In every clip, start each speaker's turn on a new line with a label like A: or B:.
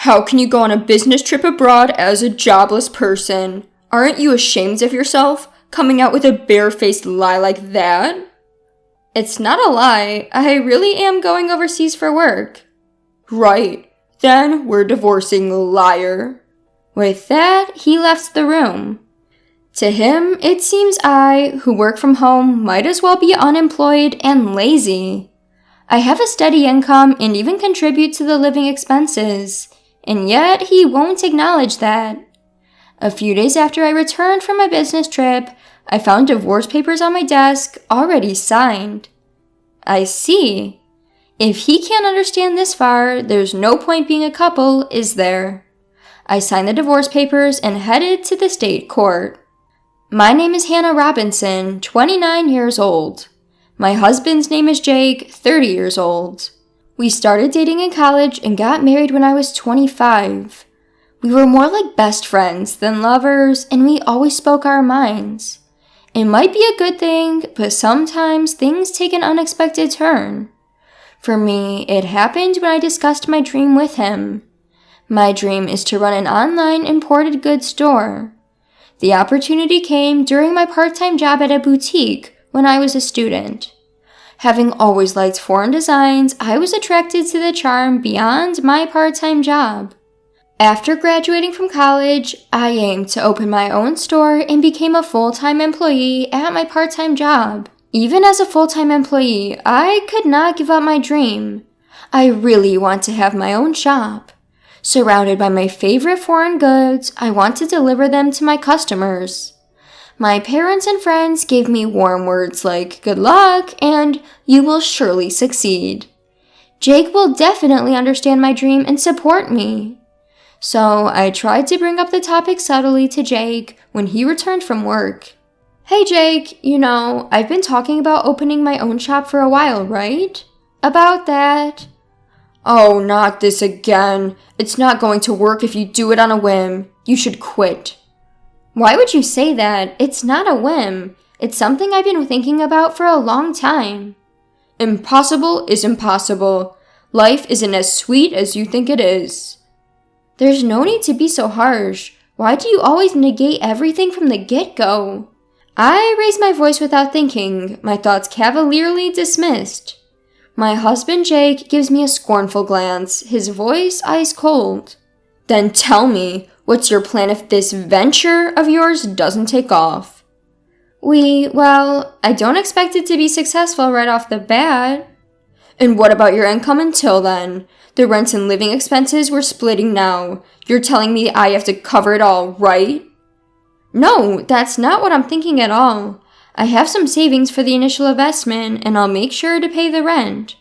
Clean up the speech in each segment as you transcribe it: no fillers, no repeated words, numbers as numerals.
A: How can you go on a business trip abroad as a jobless person? Aren't you ashamed of yourself, coming out with a barefaced lie like that? It's not a lie. I really am going overseas for work. Right. Then we're divorcing, liar. With that, he left the room. To him, it seems I, who work from home, might as well be unemployed and lazy. I have a steady income and even contribute to the living expenses. And yet, he won't acknowledge that. A few days after I returned from my business trip, I found divorce papers on my desk, already signed. I see. If he can't understand this far, there's no point being a couple, is there? I signed the divorce papers and headed to the state court. My name is Hannah Robinson, 29 years old. My husband's name is Jake, 30 years old. We started dating in college and got married when I was 25. We were more like best friends than lovers, and we always spoke our minds. It might be a good thing, but sometimes things take an unexpected turn. For me, it happened when I discussed my dream with him. My dream is to run an online imported goods store. The opportunity came during my part-time job at a boutique when I was a student. Having always liked foreign designs, I was attracted to the charm beyond my part-time job. After graduating from college, I aimed to open my own store and became a full-time employee at my part-time job. Even as a full-time employee, I could not give up my dream. I really want to have my own shop. Surrounded by my favorite foreign goods, I want to deliver them to my customers. My parents and friends gave me warm words like good luck and you will surely succeed. Jake will definitely understand my dream and support me. So I tried to bring up the topic subtly to Jake when he returned from work. Hey Jake, I've been talking about opening my own shop for a while, right? About that. Oh, not this again. It's not going to work if you do it on a whim. You should quit. Why would you say that? It's not a whim. It's something I've been thinking about for a long time. Impossible is impossible. Life isn't as sweet as you think it is. There's no need to be so harsh. Why do you always negate everything from the get-go? I raised my voice without thinking, my thoughts cavalierly dismissed. My husband Jake gives me a scornful glance, his voice ice cold. Then tell me, what's your plan if this venture of yours doesn't take off? I don't expect it to be successful right off the bat. And what about your income until then? The rent and living expenses we're splitting now. You're telling me I have to cover it all, right? No, that's not what I'm thinking at all. I have some savings for the initial investment, and I'll make sure to pay the rent.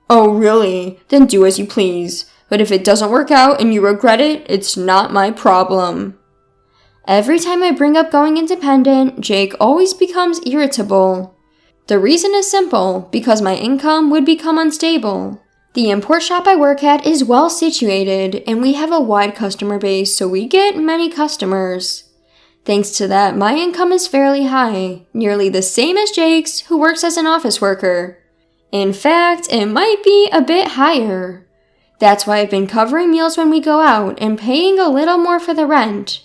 A: Oh, really? Then do as you please. But if it doesn't work out and you regret it, it's not my problem. Every time I bring up going independent, Jake always becomes irritable. The reason is simple, because my income would become unstable. The import shop I work at is well situated, and we have a wide customer base, so we get many customers. Thanks to that, my income is fairly high, nearly the same as Jake's, who works as an office worker. In fact, it might be a bit higher. That's why I've been covering meals when we go out and paying a little more for the rent.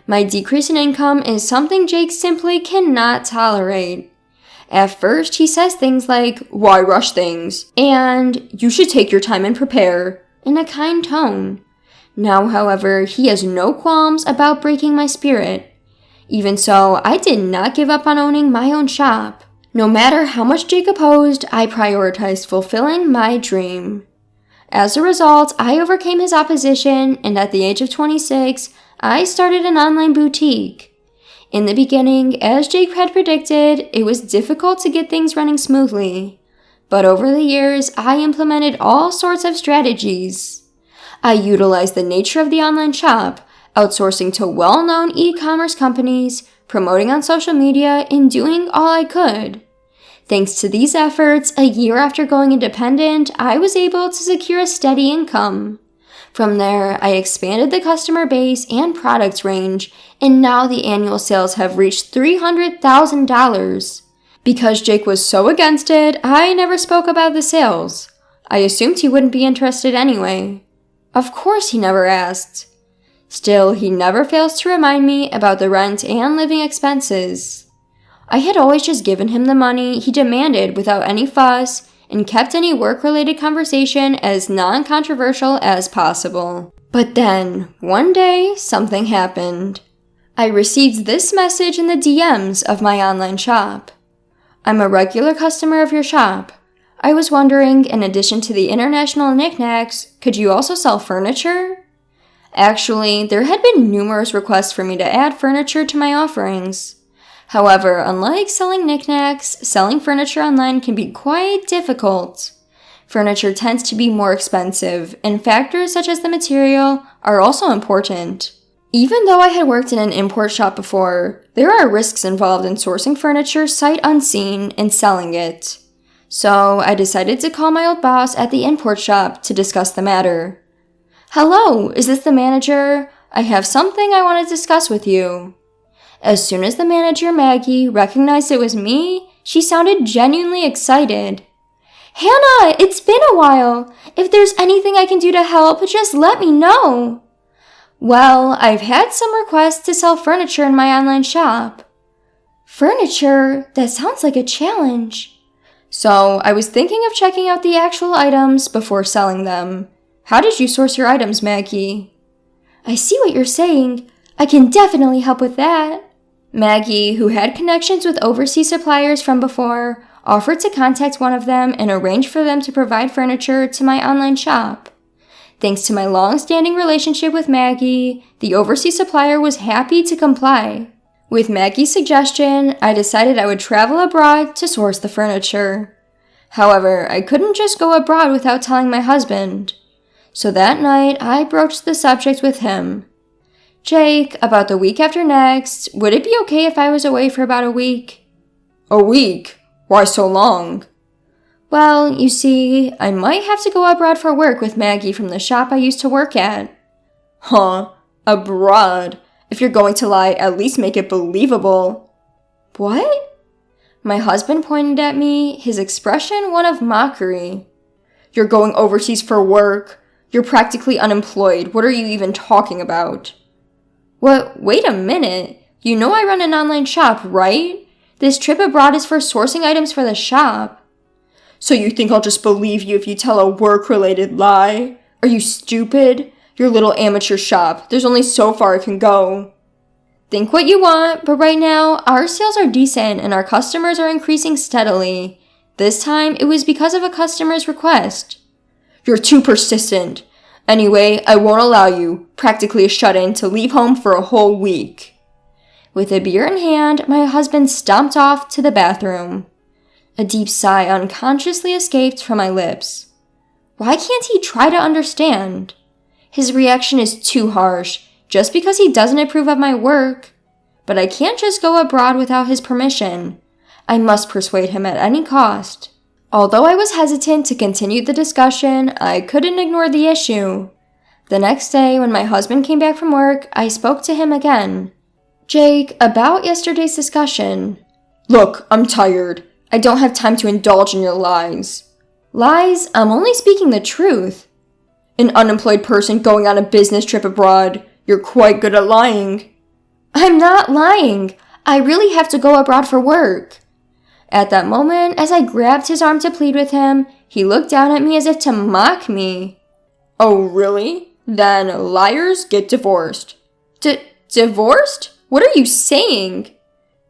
A: My decrease in income is something Jake simply cannot tolerate. At first, he says things like, "Why rush things?" and "You should take your time and prepare," in a kind tone. Now, however, he has no qualms about breaking my spirit. Even so, I did not give up on owning my own shop. No matter how much Jake opposed, I prioritized fulfilling my dream. As a result, I overcame his opposition, and at the age of 26, I started an online boutique. In the beginning, as Jake had predicted, it was difficult to get things running smoothly. But over the years, I implemented all sorts of strategies. I utilized the nature of the online shop, outsourcing to well-known e-commerce companies, promoting on social media, and doing all I could. Thanks to these efforts, a year after going independent, I was able to secure a steady income. From there, I expanded the customer base and product range, and now the annual sales have reached $300,000. Because Jake was so against it, I never spoke about the sales. I assumed he wouldn't be interested anyway. Of course he never asked. Still, he never fails to remind me about the rent and living expenses. I had always just given him the money he demanded without any fuss and kept any work-related conversation as non-controversial as possible. But then, one day, something happened. I received this message in the DMs of my online shop. I'm a regular customer of your shop. I was wondering, in addition to the international knickknacks, could you also sell furniture? Actually, there had been numerous requests for me to add furniture to my offerings. However, unlike selling knickknacks, selling furniture online can be quite difficult. Furniture tends to be more expensive, and factors such as the material are also important. Even though I had worked in an import shop before, there are risks involved in sourcing furniture sight unseen and selling it. So I decided to call my old boss at the import shop to discuss the matter. Hello, is this the manager? I have something I want to discuss with you. As soon as the manager, Maggie, recognized it was me, she sounded genuinely excited. Hannah, it's been a while. If there's anything I can do to help, just let me know. Well, I've had some requests to sell furniture in my online shop. Furniture? That sounds like a challenge. So, I was thinking of checking out the actual items before selling them. How did you source your items, Maggie? I see what you're saying. I can definitely help with that. Maggie, who had connections with overseas suppliers from before, offered to contact one of them and arrange for them to provide furniture to my online shop. Thanks to my long-standing relationship with Maggie, the overseas supplier was happy to comply. With Maggie's suggestion, I decided I would travel abroad to source the furniture. However, I couldn't just go abroad without telling my husband. So that night, I broached the subject with him. Jake, about the week after next, would it be okay if I was away for about a week? A week? Why so long? Well, you see, I might have to go abroad for work with Maggie from the shop I used to work at. Huh? Abroad? If you're going to lie, at least make it believable. What? My husband pointed at me, his expression one of mockery. You're going overseas for work. You're practically unemployed. What are you even talking about? What? Wait a minute. You know I run an online shop, right? This trip abroad is for sourcing items for the shop. So you think I'll just believe you if you tell a work-related lie? Are you stupid? Your little amateur shop. There's only so far it can go. Think what you want, but right now, our sales are decent and our customers are increasing steadily. This time, it was because of a customer's request. You're too persistent. Anyway, I won't allow you, practically a shut-in, to leave home for a whole week. With a beer in hand, my husband stomped off to the bathroom. A deep sigh unconsciously escaped from my lips. Why can't he try to understand? His reaction is too harsh, just because he doesn't approve of my work. But I can't just go abroad without his permission. I must persuade him at any cost. Although I was hesitant to continue the discussion, I couldn't ignore the issue. The next day, when my husband came back from work, I spoke to him again. Jake, about yesterday's discussion. Look, I'm tired. I don't have time to indulge in your lies. Lies? I'm only speaking the truth. An unemployed person going on a business trip abroad. You're quite good at lying. I'm not lying. I really have to go abroad for work. At that moment, as I grabbed his arm to plead with him, he looked down at me as if to mock me. Oh, really? Then liars get divorced. Divorced? What are you saying?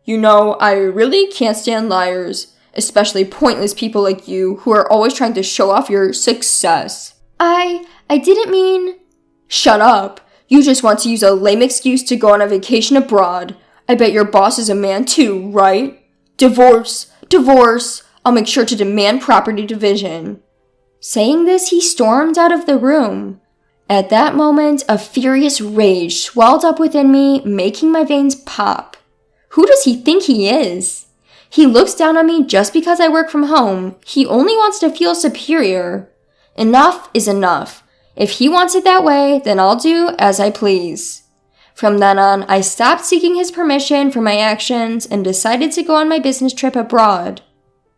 A: You know, I really can't stand liars, especially pointless people like you who are always trying to show off your success. I didn't mean... Shut up. You just want to use a lame excuse to go on a vacation abroad. I bet your boss is a man too, right? Divorce. I'll make sure to demand property division. Saying this, he stormed out of the room. At that moment, a furious rage swelled up within me, making my veins pop. Who does he think he is? He looks down on me just because I work from home. He only wants to feel superior. Enough is enough. If he wants it that way, then I'll do as I please. From then on, I stopped seeking his permission for my actions and decided to go on my business trip abroad.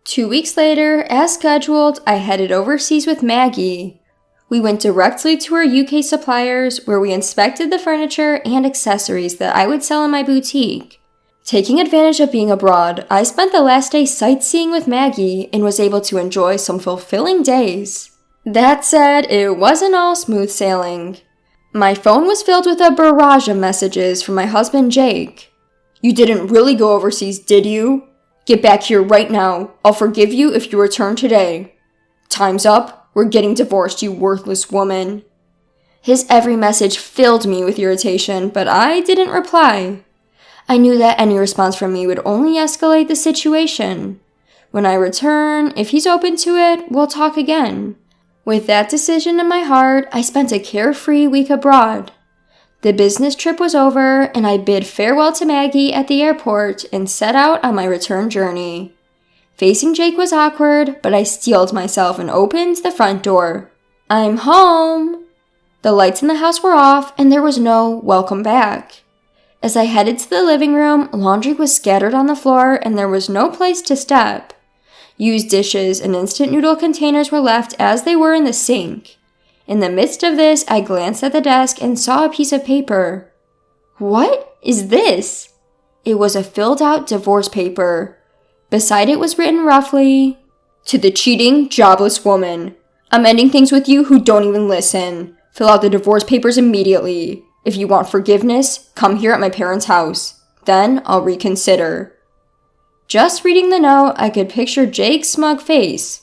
A: 2 weeks later, as scheduled, I headed overseas with Maggie. We went directly to our UK suppliers where we inspected the furniture and accessories that I would sell in my boutique. Taking advantage of being abroad, I spent the last day sightseeing with Maggie and was able to enjoy some fulfilling days. That said, it wasn't all smooth sailing. My phone was filled with a barrage of messages from my husband Jake. "You didn't really go overseas, did you? Get back here right now. I'll forgive you if you return today. Time's up. We're getting divorced, you worthless woman." His every message filled me with irritation, but I didn't reply. I knew that any response from me would only escalate the situation. When I return, if he's open to it, we'll talk again. With that decision in my heart, I spent a carefree week abroad. The business trip was over, and I bid farewell to Maggie at the airport and set out on my return journey. Facing Jake was awkward, but I steeled myself and opened the front door. "I'm home!" The lights in the house were off, and there was no welcome back. As I headed to the living room, laundry was scattered on the floor, and there was no place to step. Used dishes and instant noodle containers were left as they were in the sink. In the midst of this, I glanced at the desk and saw a piece of paper. What is this? It was a filled-out divorce paper. Beside it was written roughly, "To the cheating, jobless woman. I'm ending things with you who don't even listen. Fill out the divorce papers immediately. If you want forgiveness, come here at my parents' house. Then I'll reconsider." Just reading the note, I could picture Jake's smug face.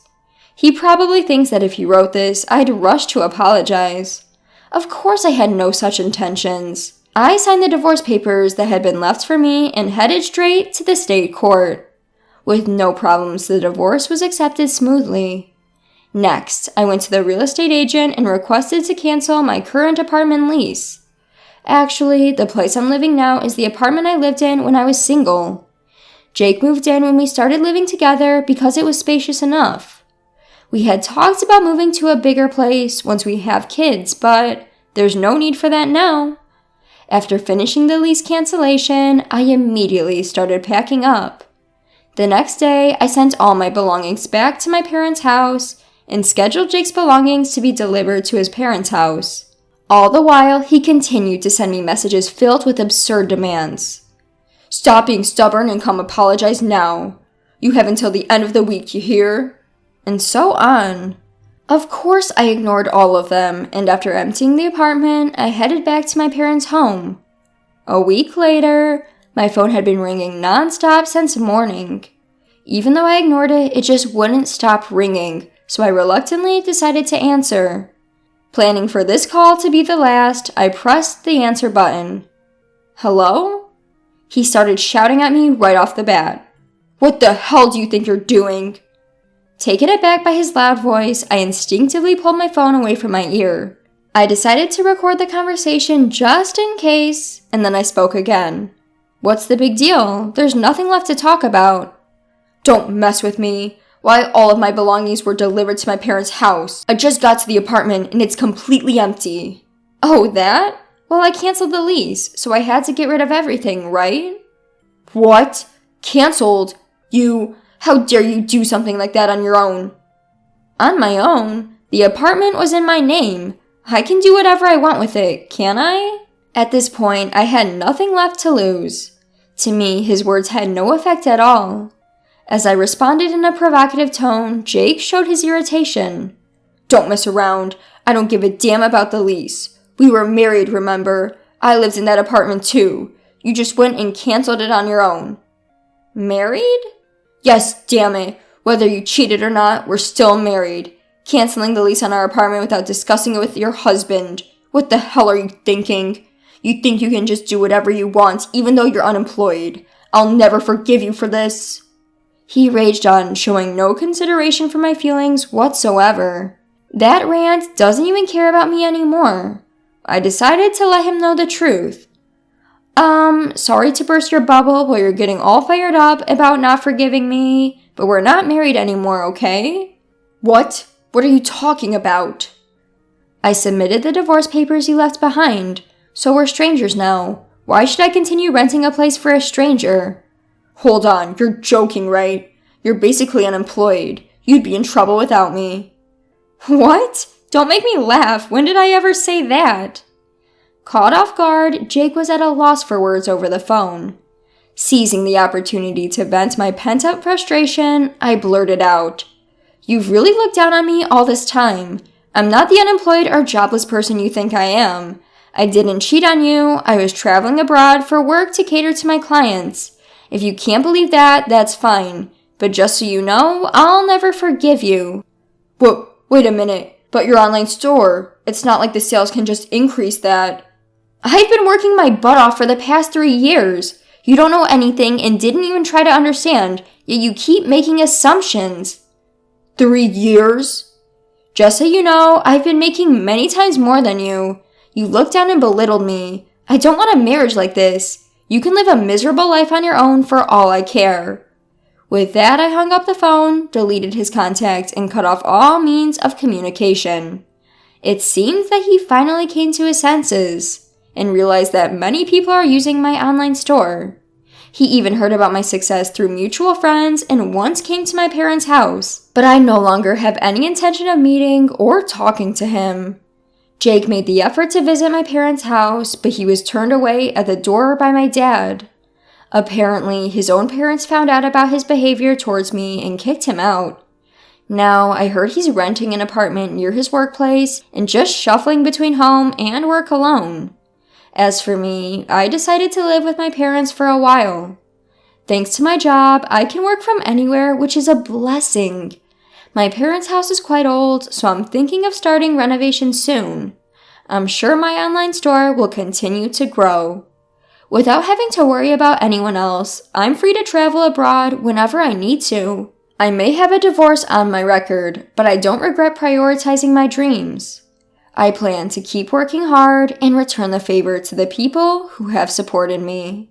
A: He probably thinks that if he wrote this, I'd rush to apologize. Of course I had no such intentions. I signed the divorce papers that had been left for me and headed straight to the state court. With no problems, the divorce was accepted smoothly. Next, I went to the real estate agent and requested to cancel my current apartment lease. Actually, the place I'm living now is the apartment I lived in when I was single. Jake moved in when we started living together because it was spacious enough. We had talked about moving to a bigger place once we have kids, but there's no need for that now. After finishing the lease cancellation, I immediately started packing up. The next day, I sent all my belongings back to my parents' house and scheduled Jake's belongings to be delivered to his parents' house. All the while, he continued to send me messages filled with absurd demands. "Stop being stubborn and come apologize now. You have until the end of the week, you hear?" And so on. Of course, I ignored all of them, and after emptying the apartment, I headed back to my parents' home. A week later, my phone had been ringing nonstop since morning. Even though I ignored it, it just wouldn't stop ringing, so I reluctantly decided to answer. Planning for this call to be the last, I pressed the answer button. "Hello?" He started shouting at me right off the bat. "What the hell do you think you're doing?" Taken aback by his loud voice, I instinctively pulled my phone away from my ear. I decided to record the conversation just in case, and then I spoke again. "What's the big deal? There's nothing left to talk about." "Don't mess with me. Why all of my belongings were delivered to my parents' house. I just got to the apartment and it's completely empty." "Oh, that? Well, I canceled the lease, so I had to get rid of everything, right?" "What? Canceled? How dare you do something like that on your own?" "On my own? The apartment was in my name. I can do whatever I want with it, can't I?" At this point, I had nothing left to lose. To me, his words had no effect at all. As I responded in a provocative tone, Jake showed his irritation. "Don't mess around. I don't give a damn about the lease. We were married, remember? I lived in that apartment too. You just went and canceled it on your own." "Married?" "Yes, damn it. Whether you cheated or not, we're still married. Canceling the lease on our apartment without discussing it with your husband. What the hell are you thinking? You think you can just do whatever you want, even though you're unemployed. I'll never forgive you for this." He raged on, showing no consideration for my feelings whatsoever. That rant doesn't even care about me anymore. I decided to let him know the truth. Sorry to burst your bubble while you're getting all fired up about not forgiving me, but we're not married anymore, okay?" "What? What are you talking about?" "I submitted the divorce papers you left behind, so we're strangers now. Why should I continue renting a place for a stranger?" "Hold on, you're joking, right? You're basically unemployed. You'd be in trouble without me." "What? Don't make me laugh. When did I ever say that? Caught off guard, Jake was at a loss for words over the phone. Seizing the opportunity to vent my pent-up frustration, I blurted out, "You've really looked down on me all this time. I'm not the unemployed or jobless person you think I am. I didn't cheat on you. I was traveling abroad for work to cater to my clients. If you can't believe that, that's fine. But just so you know, I'll never forgive you." Whoa, wait a minute. But your online store, it's not like the sales can just increase that. I've been working my butt off for the past 3 years. You don't know anything and didn't even try to understand, yet you keep making assumptions. 3 years? Just so you know, I've been making many times more than you. You looked down and belittled me. I don't want a marriage like this. You can live a miserable life on your own for all I care. With that, I hung up the phone, deleted his contact, and cut off all means of communication. It seems that he finally came to his senses and realized that many people are using my online store. He even heard about my success through mutual friends and once came to my parents' house, but I no longer have any intention of meeting or talking to him. Jake made the effort to visit my parents' house, but he was turned away at the door by my dad. Apparently, his own parents found out about his behavior towards me and kicked him out. Now, I heard he's renting an apartment near his workplace and just shuffling between home and work alone. As for me, I decided to live with my parents for a while. Thanks to my job, I can work from anywhere, which is a blessing. My parents' house is quite old, so I'm thinking of starting renovations soon. I'm sure my online store will continue to grow. Without having to worry about anyone else, I'm free to travel abroad whenever I need to. I may have a divorce on my record, but I don't regret prioritizing my dreams. I plan to keep working hard and return the favor to the people who have supported me.